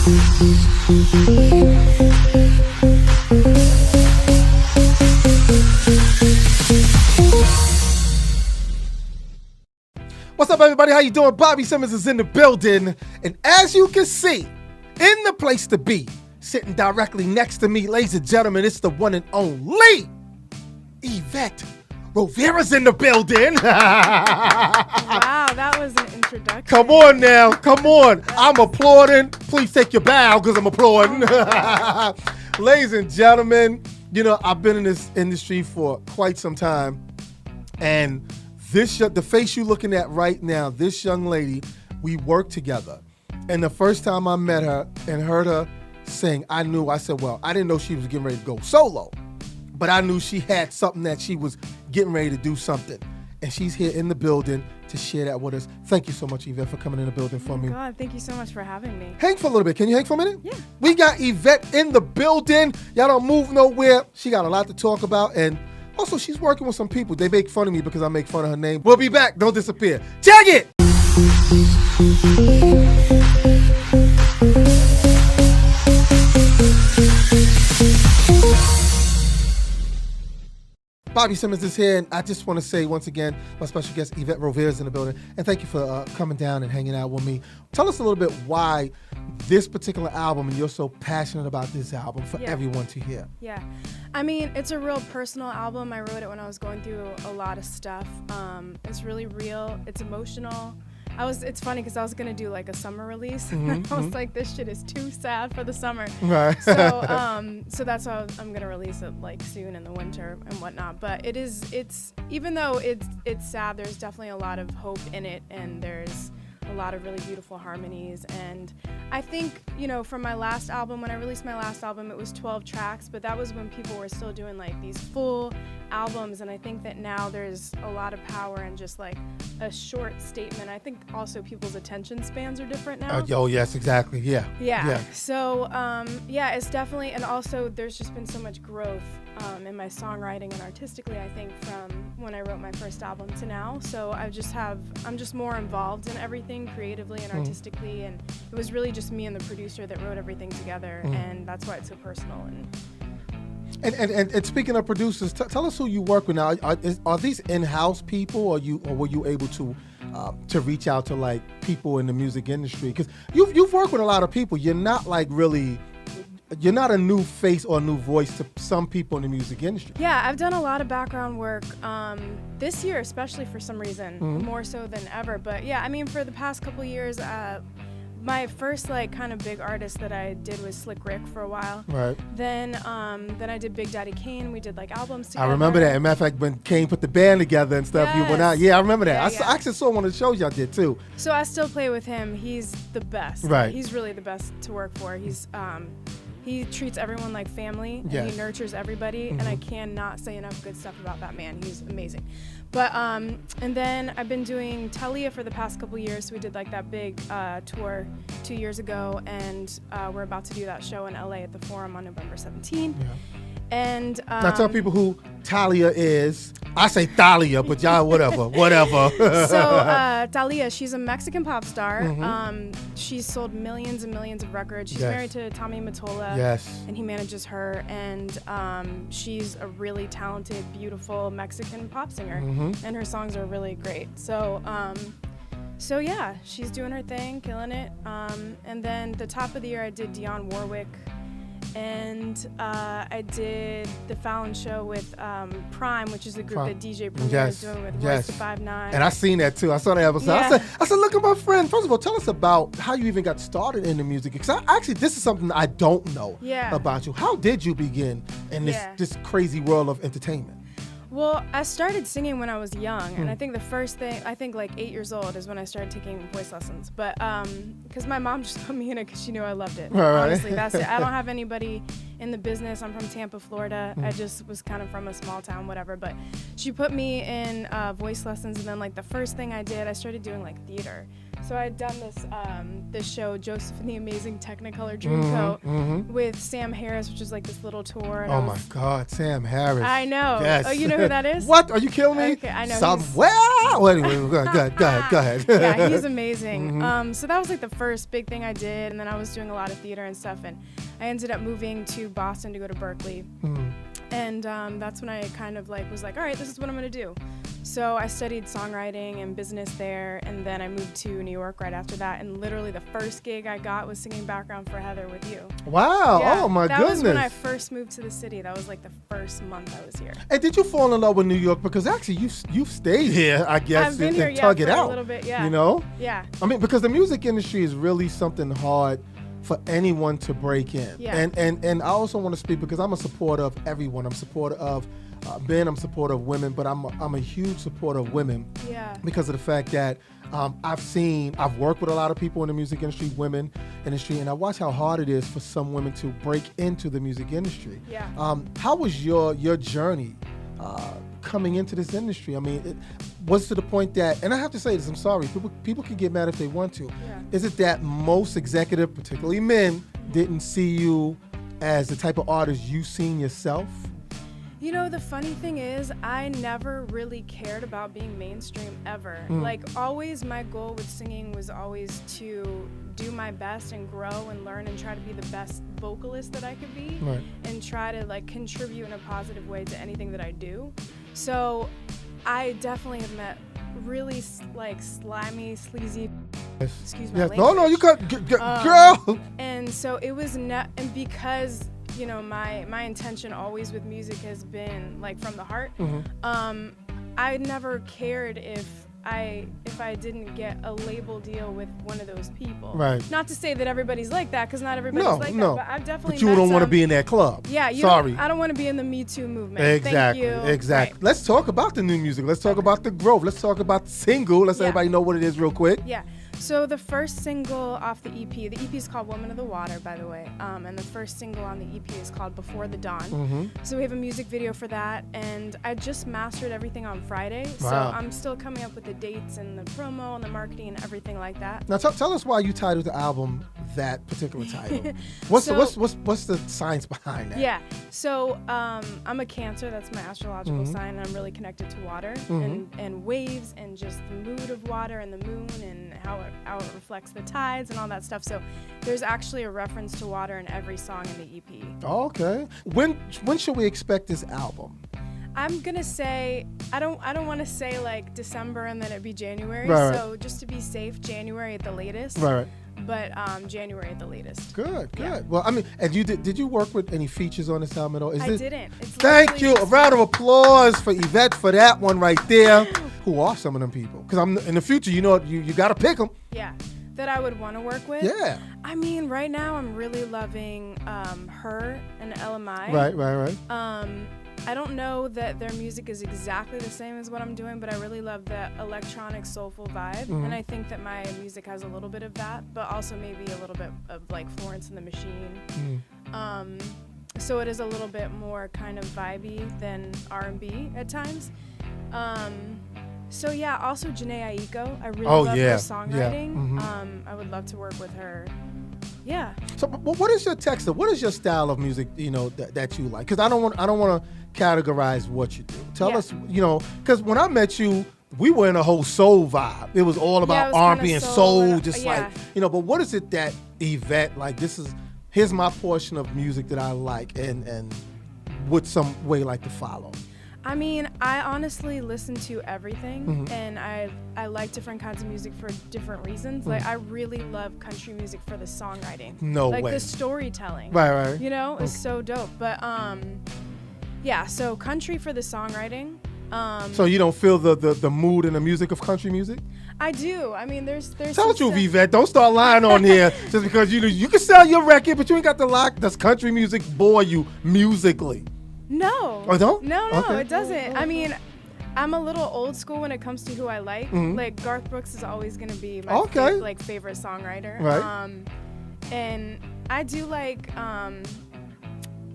What's up, everybody? How you doing? Bobby Simmons is in the building. And as you can see, in the place to be, sitting directly next to me, ladies and gentlemen, it's the one and only Yvette Rovira's in the building. Wow, that was an introduction. Come on now. Come on. I'm applauding. Please take your bow because I'm applauding. Ladies and gentlemen, you know, I've been in this industry for quite some time. And the face you're looking at right now, this young lady, we worked together. And the first time I met her and heard her sing, I said, well, I didn't know she was getting ready to go solo, but I knew she had something that she was getting ready to do something. And she's here in the building to share that with us. Thank you so much, Yvette, for coming in the building for me. God, thank you so much for having me. Hang for a little bit. Can you hang for a minute? Yeah. We got Yvette in the building. Y'all don't move nowhere. She got a lot to talk about. And also, she's working with some people. They make fun of me because I make fun of her name. We'll be back. Don't disappear. Check it! Bobby Simmons is here, and I just want to say once again, my special guest, Yvette Rovira, is in the building. And thank you for coming down and hanging out with me. Tell us a little bit why this particular album, and you're so passionate about this album for everyone to hear. Yeah. I mean, it's a real personal album. I wrote it when I was going through a lot of stuff. It's really real. It's emotional. It's funny because I was going to do like a summer release. And I was like, this shit is too sad for the summer. Right. So that's why I'm going to release it like soon in the winter and whatnot. But it's even though it's sad, there's definitely a lot of hope in it, and there's a lot of really beautiful harmonies. And I think, you know, from my last album, when I released my last album, it was 12 tracks, but that was when people were still doing like these full albums. And I think that now there's a lot of power in just like a short statement. I think also people's attention spans are different now. Oh, yes, exactly. Yeah. So, it's definitely, and also there's just been so much growth in my songwriting and artistically, I think, from when I wrote my first album to now. So I'm just more involved in everything creatively and artistically, and it was really just me and the producer that wrote everything together, and that's why it's so personal. And speaking of producers, tell us who you work with now. Are these in-house people, or were you able to reach out to like people in the music industry? Because you've worked with a lot of people. You're not a new face or a new voice to some people in the music industry. Yeah, I've done a lot of background work this year, especially for some reason, more so than ever. But yeah, I mean, for the past couple of years, my first like kind of big artist that I did was Slick Rick for a while. Right. Then I did Big Daddy Kane. We did like albums together. I remember that. As a matter of fact, when Kane put the band together and stuff, you went out. Yeah, I remember that. I actually saw one of the shows y'all did too. So I still play with him. He's the best. Right. He's really the best to work for. He treats everyone like family, and he nurtures everybody, and I cannot say enough good stuff about that man. He's amazing. But and then I've been doing Talia for the past couple years. So we did like that big tour 2 years ago, and we're about to do that show in LA at the Forum on November 17th. Yeah. And now tell people who Talia is. I say Thalia, but y'all whatever. So Talia, she's a Mexican pop star. She's sold millions and millions of records. She's married to Tommy Mottola. Yes. And he manages her. And she's a really talented, beautiful Mexican pop singer. And her songs are really great. So yeah, she's doing her thing, killing it. And then the top of the year, I did Dionne Warwick. And I did the Fallon Show with Prime, which is a group that DJ Premier is doing with Royce the 5'9". And I seen that too. I saw that episode. Yeah. I said, look at my friend. First of all, tell us about how you even got started in the music. Because actually, this is something I don't know about you. How did you begin in this crazy world of entertainment? Well, I started singing when I was young, and I think the first thing, like 8 years old, is when I started taking voice lessons. But because my mom just put me in it because she knew I loved it. Honestly, that's it. I don't have anybody in the business. I'm from Tampa, Florida. I just was kind of from a small town, whatever. But she put me in voice lessons, and then like the first thing I did, I started doing like theater. So I had done this show, Joseph and the Amazing Technicolor Dreamcoat, with Sam Harris, which is like this little tour. And oh my God, Sam Harris. I know. Yes. Oh, you know who that is? What? Are you killing me? Okay, I know. Somewhere. Well, anyway, go ahead. Yeah, he's amazing. So that was like the first big thing I did, and then I was doing a lot of theater and stuff, and I ended up moving to Boston to go to Berklee. And that's when I kind of like was like, all right, this is what I'm gonna do. So I studied songwriting and business there, and then I moved to New York right after that. And literally the first gig I got was singing background for Heather with you. Wow! Yeah, oh my that goodness! That was when I first moved to the city. That was like the first month I was here. And did you fall in love with New York? Because actually, you've stayed here, I guess, I've been and here, tug it for out. a little bit, yeah. You know? Yeah. I mean, because the music industry is really something hard for anyone to break in. Yeah. And I also want to speak because I'm a supporter of everyone. I'm a supporter of men. I'm a supporter of women, but I'm a huge supporter of women. Yeah. Because of the fact that I've worked with a lot of people in the music industry, women industry, and I watch how hard it is for some women to break into the music industry. Yeah. How was your journey coming into this industry? I mean, it was to the point that, and I have to say this, I'm sorry, people can get mad if they want to. Yeah. Is it that most executive, particularly men, didn't see you as the type of artist you seen yourself? You know, the funny thing is, I never really cared about being mainstream ever. Like, always my goal with singing was always to do my best and grow and learn and try to be the best vocalist that I could be. Right. And try to, like, contribute in a positive way to anything that I do. So I definitely have met really, like, slimy, sleazy, excuse my language. No, you got, girl! And so it was not, and because, you know, my intention always with music has been like from the heart. I never cared if I didn't get a label deal with one of those people. Right. Not to say that everybody's like that, because not everybody's that. But I've definitely. But you don't want to be in that club. Yeah. Sorry. I don't want to be in the Me Too movement. Exactly. Thank you. Exactly. Right. Let's talk about the new music. Let's talk about the growth. Let's talk about the single. Let's let everybody know what it is real quick. Yeah. So the first single off the EP is called Woman of the Water, by the way, and the first single on the EP is called Before the Dawn. So we have a music video for that, and I just mastered everything on Friday, so I'm still coming up with the dates and the promo and the marketing and everything like that. Now tell us why you titled the album that particular title. What's the science behind that? Yeah, so I'm a Cancer, that's my astrological sign, and I'm really connected to water and waves and just the mood of water and the moon and how it reflects the tides and all that stuff. So there's actually a reference to water in every song in the EP. Oh, okay. When should we expect this album? I'm gonna say I don't want to say like December and then it'd be January. Right. So just to be safe, January at the latest. Right. But January at the latest. Good. Yeah. Well, I mean, and did you work with any features on this album at all? I didn't. Thank you. A round of applause for Yvette for that one right there. Who are some of them people? Because in the future, you know, you got to pick them. Yeah. That I would want to work with. Yeah. I mean, right now I'm really loving Her and LMI. Right. I don't know that their music is exactly the same as what I'm doing, but I really love that electronic, soulful vibe. And I think that my music has a little bit of that, but also maybe a little bit of like Florence and the Machine. So it is a little bit more kind of vibey than R&B at times. So yeah, also Janae Aiko. I really love her songwriting. I would love to work with her. Yeah. So, what is your texture? What is your style of music? You know that you like? Because I don't want to categorize what you do. Tell us, you know, because when I met you, we were in a whole soul vibe. It was all about R&B and soul, just like, you know. But what is it that Yvette like? Here's my portion of music that I like, and would some way like to follow. I mean, I honestly listen to everything, and I like different kinds of music for different reasons. Like, I really love country music for the songwriting. No way. Like, the storytelling. Right. You know, is so dope. But, yeah, so country for the songwriting. So you don't feel the mood and the music of country music? I do. I mean, there's Tell the truth, Yvette. Don't start lying on here just because you can sell your record, but you ain't got the lock. Does country music bore you musically? No. Oh, don't? No, Okay. it doesn't. I mean, I'm a little old school when it comes to who I like. Like, Garth Brooks is always going to be my favorite songwriter. Right. And I do like, I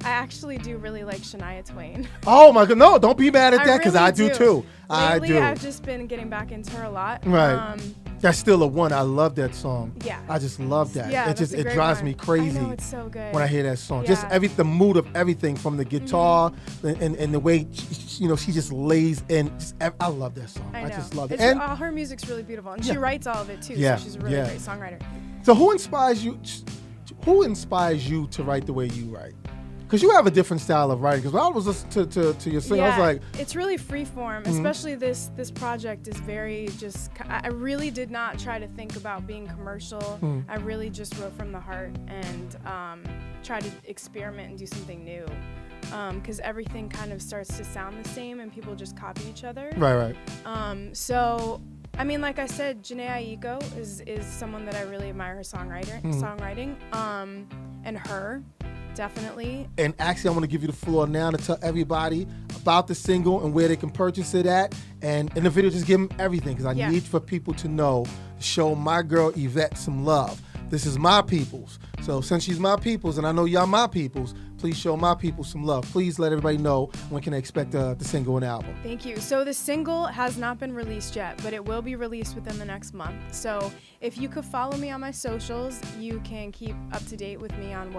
actually do really like Shania Twain. Oh, my God. No, don't be mad at that because really I do too. Lately, I do. I've just been getting back into her a lot. Right. That's Still a One. I love that song. Yeah. I just love that. Yeah, It drives me crazy. I know, it's so good. When I hear that song. Yeah. Just the mood of everything from the guitar and the way, she just lays in. I love that song. I just love it. And all her music's really beautiful. And she writes all of it, too. Yeah, So she's a really great songwriter. so who inspires you to write the way you write? Because you have a different style of writing. Because when I was listening to your sing, I was like... It's really freeform, especially this project is very just... I really did not try to think about being commercial. I really just wrote from the heart and tried to experiment and do something new. Because everything kind of starts to sound the same and people just copy each other. Right. So... I mean, like I said, Janae Aiko is someone that I really admire her songwriting, and her, definitely. And actually, I want to give you the floor now to tell everybody about the single and where they can purchase it at. And in the video, just give them everything, because I need for people to know, show my girl Yvette some love. This is my people's. So since she's my people's, and I know y'all my people's, please show my people some love. Please let everybody know when can they expect the single and album. Thank you. So the single has not been released yet, but it will be released within the next month. So if you could follow me on my socials, you can keep up to date with me on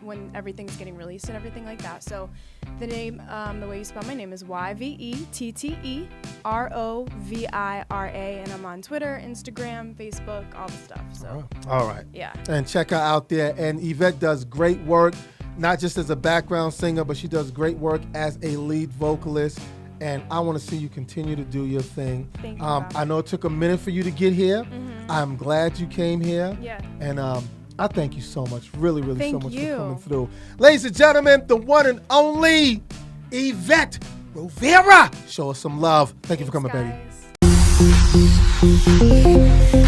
when everything's getting released and everything like that. So the name, the way you spell my name is YvetteRovira, and I'm on Twitter, Instagram, Facebook, all the stuff. So all right. Yeah. And check her out there. And Yvette does great work, not just as a background singer, but she does great work as a lead vocalist. And I want to see you continue to do your thing. Thank you. I know it took a minute for you to get here. I'm glad you came here. Yeah. And I thank you so much, really so much you. for coming through. Ladies and gentlemen, the one and only Yvette Rovira. Show us some love. Thanks you for coming, guys. baby.